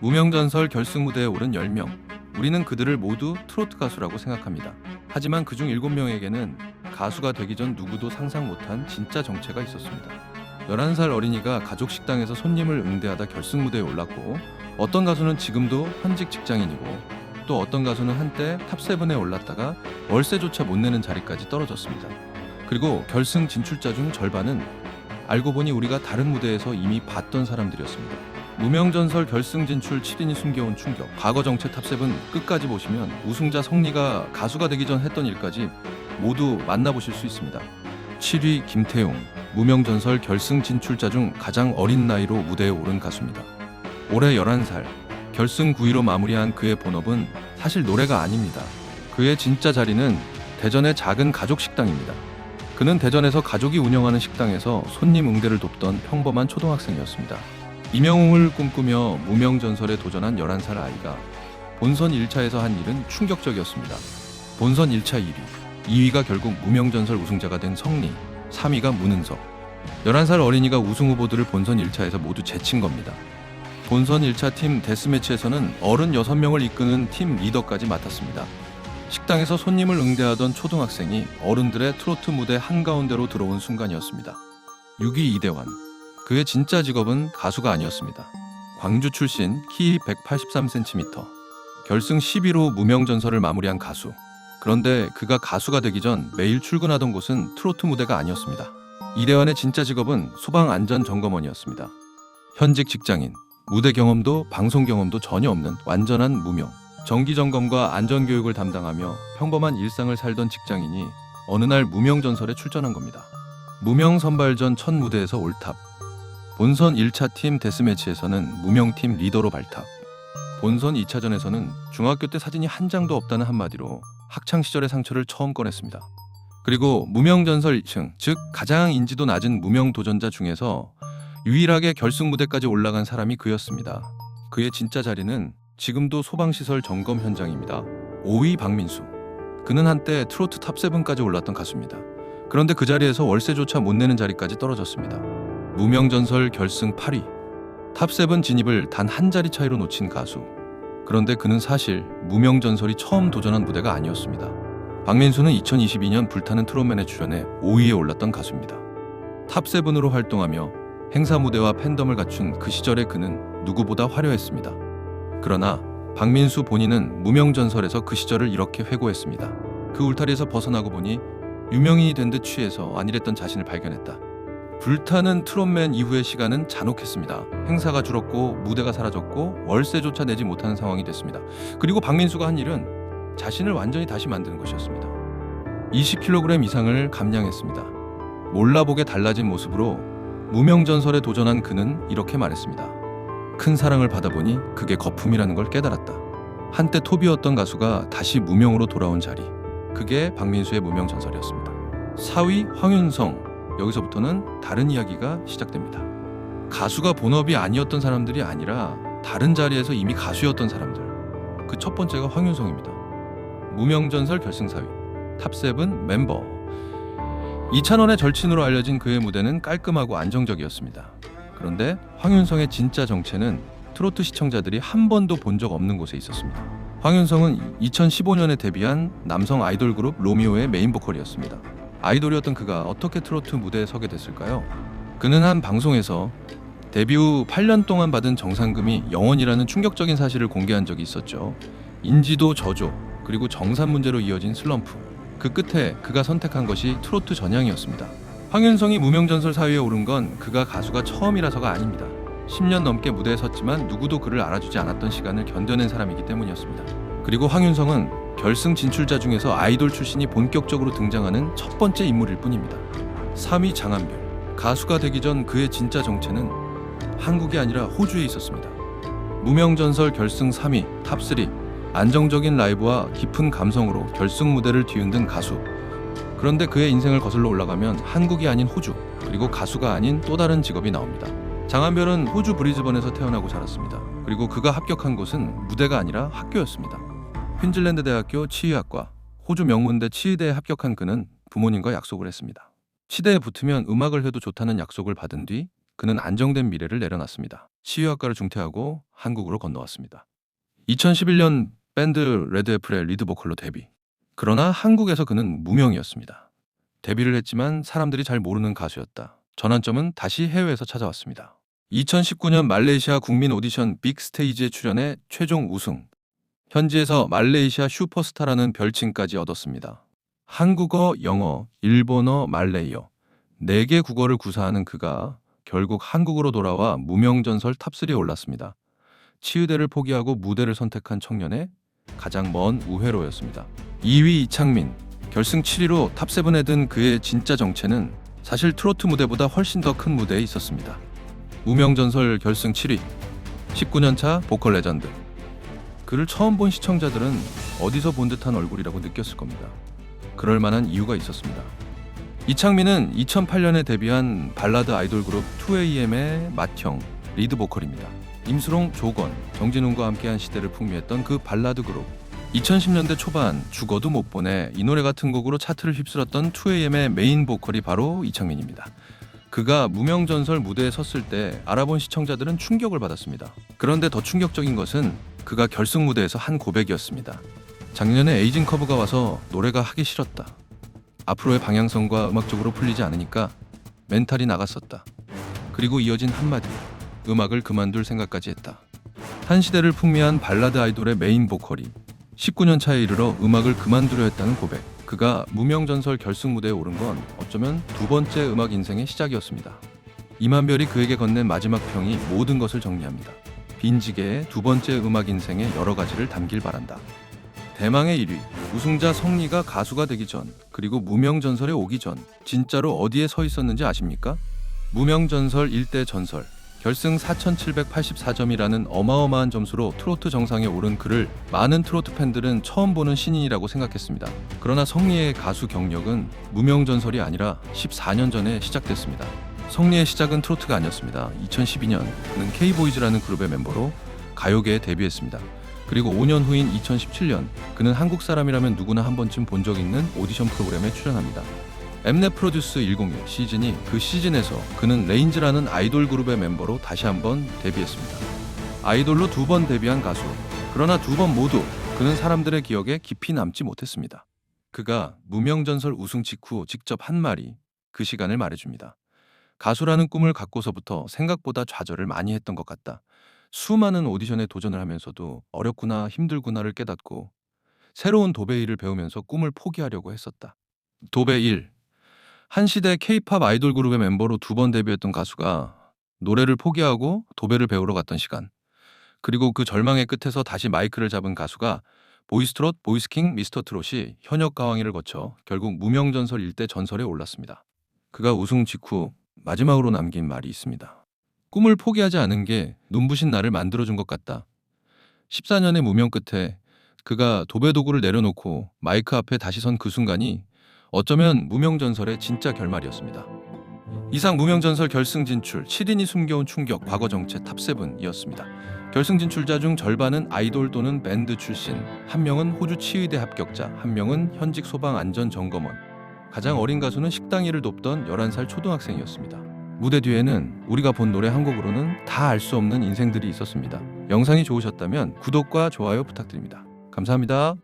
무명전설 결승 무대에 오른 10명. 우리는 그들을 모두 트로트 가수라고 생각합니다. 하지만 그중 7명에게는 가수가 되기 전 누구도 상상 못한 진짜 정체가 있었습니다. 11살 어린이가 가족 식당에서 손님을 응대하다 결승 무대에 올랐고, 어떤 가수는 지금도 현직 직장인이고, 또 어떤 가수는 한때 탑7에 올랐다가 월세조차 못 내는 자리까지 떨어졌습니다. 그리고 결승 진출자 중 절반은 알고 보니 우리가 다른 무대에서 이미 봤던 사람들이었습니다. 무명전설 결승 진출 7인이 숨겨온 충격. 과거 정체 탑7 끝까지 보시면 우승자 성리가 가수가 되기 전 했던 일까지 모두 만나보실 수 있습니다. 7위 김태용. 무명전설 결승 진출자 중 가장 어린 나이로 무대에 오른 가수입니다. 올해 11살. 결승 9위로 마무리한 그의 본업은 사실 노래가 아닙니다. 그의 진짜 자리는 대전의 작은 가족 식당입니다. 그는 대전에서 가족이 운영하는 식당에서 손님 응대를 돕던 평범한 초등학생이었습니다. 임영웅을 꿈꾸며 무명전설에 도전한 11살 아이가 본선 1차에서 한 일은 충격적이었습니다. 본선 1차 1위, 2위가 결국 무명전설 우승자가 된 성리, 3위가 문은석. 11살 어린이가 우승 후보들을 본선 1차에서 모두 제친 겁니다. 본선 1차 팀 데스매치에서는 어른 6명을 이끄는 팀 리더까지 맡았습니다. 식당에서 손님을 응대하던 초등학생이 어른들의 트로트 무대 한가운데로 들어온 순간이었습니다. 6위 이대환. 그의 진짜 직업은 가수가 아니었습니다. 광주 출신, 키 183cm. 결승 10위로 무명전설을 마무리한 가수. 그런데 그가 가수가 되기 전 매일 출근하던 곳은 트로트 무대가 아니었습니다. 이대환의 진짜 직업은 소방안전점검원이었습니다. 현직 직장인, 무대 경험도 방송 경험도 전혀 없는 완전한 무명. 정기점검과 안전교육을 담당하며 평범한 일상을 살던 직장인이 어느 날 무명전설에 출전한 겁니다. 무명 선발전 첫 무대에서 올탑. 본선 1차 팀 데스매치에서는 무명팀 리더로 발탁. 본선 2차전에서는 중학교 때 사진이 한 장도 없다는 한마디로 학창시절의 상처를 처음 꺼냈습니다. 그리고 무명전설 2층, 즉 가장 인지도 낮은 무명 도전자 중에서 유일하게 결승 무대까지 올라간 사람이 그였습니다. 그의 진짜 자리는 지금도 소방시설 점검 현장입니다. 5위 박민수. 그는 한때 트로트 탑7까지 올랐던 가수입니다. 그런데 그 자리에서 월세조차 못 내는 자리까지 떨어졌습니다. 무명전설 결승 8위. 탑7 진입을 단 한 자리 차이로 놓친 가수. 그런데 그는 사실 무명전설이 처음 도전한 무대가 아니었습니다. 박민수는 2022년 불타는 트롯맨에 출연해 5위에 올랐던 가수입니다. 탑7으로 활동하며 행사 무대와 팬덤을 갖춘 그 시절의 그는 누구보다 화려했습니다. 그러나 박민수 본인은 무명전설에서 그 시절을 이렇게 회고했습니다. 그 울타리에서 벗어나고 보니 유명인이 된 듯 취해서 안일했던 자신을 발견했다. 불타는 트롯맨 이후의 시간은 잔혹했습니다. 행사가 줄었고 무대가 사라졌고 월세조차 내지 못하는 상황이 됐습니다. 그리고 박민수가 한 일은 자신을 완전히 다시 만드는 것이었습니다. 20kg 이상을 감량했습니다. 몰라보게 달라진 모습으로 무명전설에 도전한 그는 이렇게 말했습니다. 큰 사랑을 받아보니 그게 거품이라는 걸 깨달았다. 한때 톱이었던 가수가 다시 무명으로 돌아온 자리. 그게 박민수의 무명전설이었습니다. 4위 황윤성. 여기서부터는 다른 이야기가 시작됩니다. 가수가 본업이 아니었던 사람들이 아니라 다른 자리에서 이미 가수였던 사람들. 그 첫 번째가 황윤성입니다. 무명전설 결승 4위, 탑7 멤버. 이찬원의 절친으로 알려진 그의 무대는 깔끔하고 안정적이었습니다. 그런데 황윤성의 진짜 정체는 트로트 시청자들이 한 번도 본 적 없는 곳에 있었습니다. 황윤성은 2015년에 데뷔한 남성 아이돌 그룹 로미오의 메인 보컬이었습니다. 아이돌이었던 그가 어떻게 트로트 무대에 서게 됐을까요? 그는 한 방송에서 데뷔 후 8년 동안 받은 정상금이 0원이라는 충격적인 사실을 공개한 적이 있었죠. 인지도 저조, 그리고 정산 문제로 이어진 슬럼프. 그 끝에 그가 선택한 것이 트로트 전향이었습니다. 황윤성이 무명전설 4위에 오른 건 그가 가수가 처음이라서가 아닙니다. 10년 넘게 무대에 섰지만 누구도 그를 알아주지 않았던 시간을 견뎌낸 사람이기 때문이었습니다. 그리고 황윤성은 결승 진출자 중에서 아이돌 출신이 본격적으로 등장하는 첫 번째 인물일 뿐입니다. 3위 장한별. 가수가 되기 전 그의 진짜 정체는 한국이 아니라 호주에 있었습니다. 무명전설 결승 3위, 탑3. 안정적인 라이브와 깊은 감성으로 결승 무대를 뒤흔든 가수. 그런데 그의 인생을 거슬러 올라가면 한국이 아닌 호주, 그리고 가수가 아닌 또 다른 직업이 나옵니다. 장한별은 호주 브리즈번에서 태어나고 자랐습니다. 그리고 그가 합격한 곳은 무대가 아니라 학교였습니다. 퀸즐랜드 대학교 치의학과, 호주 명문대 치의대에 합격한 그는 부모님과 약속을 했습니다. 치대에 붙으면 음악을 해도 좋다는 약속을 받은 뒤 그는 안정된 미래를 내려놨습니다. 치유학과를 중퇴하고 한국으로 건너왔습니다. 2011년 밴드 레드애플의 리드 보컬로 데뷔. 그러나 한국에서 그는 무명이었습니다. 데뷔를 했지만 사람들이 잘 모르는 가수였다. 전환점은 다시 해외에서 찾아왔습니다. 2019년 말레이시아 국민 오디션 빅스테이지에 출연해 최종 우승. 현지에서 말레이시아 슈퍼스타라는 별칭까지 얻었습니다. 한국어, 영어, 일본어, 말레이어 4개 국어를 구사하는 그가 결국 한국으로 돌아와 무명전설 탑3에 올랐습니다. 치유대를 포기하고 무대를 선택한 청년의 가장 먼 우회로였습니다. 2위 이창민, 결승 7위로 탑7에 든 그의 진짜 정체는 사실 트로트 무대보다 훨씬 더 큰 무대에 있었습니다. 무명전설 결승 7위, 19년차 보컬 레전드. 그를 처음 본 시청자들은 어디서 본 듯한 얼굴이라고 느꼈을 겁니다. 그럴 만한 이유가 있었습니다. 이창민은 2008년에 데뷔한 발라드 아이돌 그룹 2AM의 맏형 리드 보컬입니다. 임수롱, 조건, 정진훈과 함께한 시대를 풍미했던 그 발라드 그룹. 2010년대 초반 죽어도 못 보내 이 노래 같은 곡으로 차트를 휩쓸었던 2AM의 메인 보컬이 바로 이창민입니다. 그가 무명전설 무대에 섰을 때 알아본 시청자들은 충격을 받았습니다. 그런데 더 충격적인 것은 그가 결승 무대에서 한 고백이었습니다. 작년에 에이징 커브가 와서 노래가 하기 싫었다. 앞으로의 방향성과 음악적으로 풀리지 않으니까 멘탈이 나갔었다. 그리고 이어진 한마디. 음악을 그만둘 생각까지 했다. 한 시대를 풍미한 발라드 아이돌의 메인 보컬이 19년 차에 이르러 음악을 그만두려 했다는 고백. 그가 무명전설 결승 무대에 오른 건 어쩌면 두 번째 음악 인생의 시작이었습니다. 이만별이 그에게 건넨 마지막 평이 모든 것을 정리합니다. 빈지계의 두 번째 음악 인생의 여러 가지를 담길 바란다. 대망의 1위, 우승자 성리가 가수가 되기 전, 그리고 무명전설에 오기 전 진짜로 어디에 서 있었는지 아십니까? 무명전설 1대 전설, 결승 4,784점이라는 어마어마한 점수로 트로트 정상에 오른 그를 많은 트로트 팬들은 처음 보는 신인이라고 생각했습니다. 그러나 성리의 가수 경력은 무명전설이 아니라 14년 전에 시작됐습니다. 성리의 시작은 트로트가 아니었습니다. 2012년 그는 K보이즈라는 그룹의 멤버로 가요계에 데뷔했습니다. 그리고 5년 후인 2017년 그는 한국 사람이라면 누구나 한 번쯤 본 적 있는 오디션 프로그램에 출연합니다. 엠넷 프로듀스 101 시즌이 그 시즌에서 그는 레인즈라는 아이돌 그룹의 멤버로 다시 한번 데뷔했습니다. 아이돌로 2번 데뷔한 가수. 그러나 2번 모두 그는 사람들의 기억에 깊이 남지 못했습니다. 그가 무명전설 우승 직후 직접 한 말이 그 시간을 말해줍니다. 가수라는 꿈을 갖고서부터 생각보다 좌절을 많이 했던 것 같다. 수많은 오디션에 도전을 하면서도 어렵구나 힘들구나를 깨닫고 새로운 도베이를 배우면서 꿈을 포기하려고 했었다. 도베 1. 한 시대 K-팝 아이돌 그룹의 멤버로 2번 데뷔했던 가수가 노래를 포기하고 도배를 배우러 갔던 시간. 그리고 그 절망의 끝에서 다시 마이크를 잡은 가수가 보이스트롯, 보이스킹, 미스터트롯이 현역 가왕위를 거쳐 결국 무명전설 일대 전설에 올랐습니다. 그가 우승 직후 마지막으로 남긴 말이 있습니다. 꿈을 포기하지 않은 게 눈부신 나를 만들어준 것 같다. 14년의 무명 끝에 그가 도배 도구를 내려놓고 마이크 앞에 다시 선 그 순간이 어쩌면 무명전설의 진짜 결말이었습니다. 이상 무명전설 결승 진출 7인이 숨겨온 충격 과거 정체 탑7이었습니다. 결승 진출자 중 절반은 아이돌 또는 밴드 출신, 한 명은 호주 치의대 합격자, 한 명은 현직 소방안전점검원. 가장 어린 가수는 식당 일을 돕던 11살 초등학생이었습니다. 무대 뒤에는 우리가 본 노래 한 곡으로는 다 알 수 없는 인생들이 있었습니다. 영상이 좋으셨다면 구독과 좋아요 부탁드립니다. 감사합니다.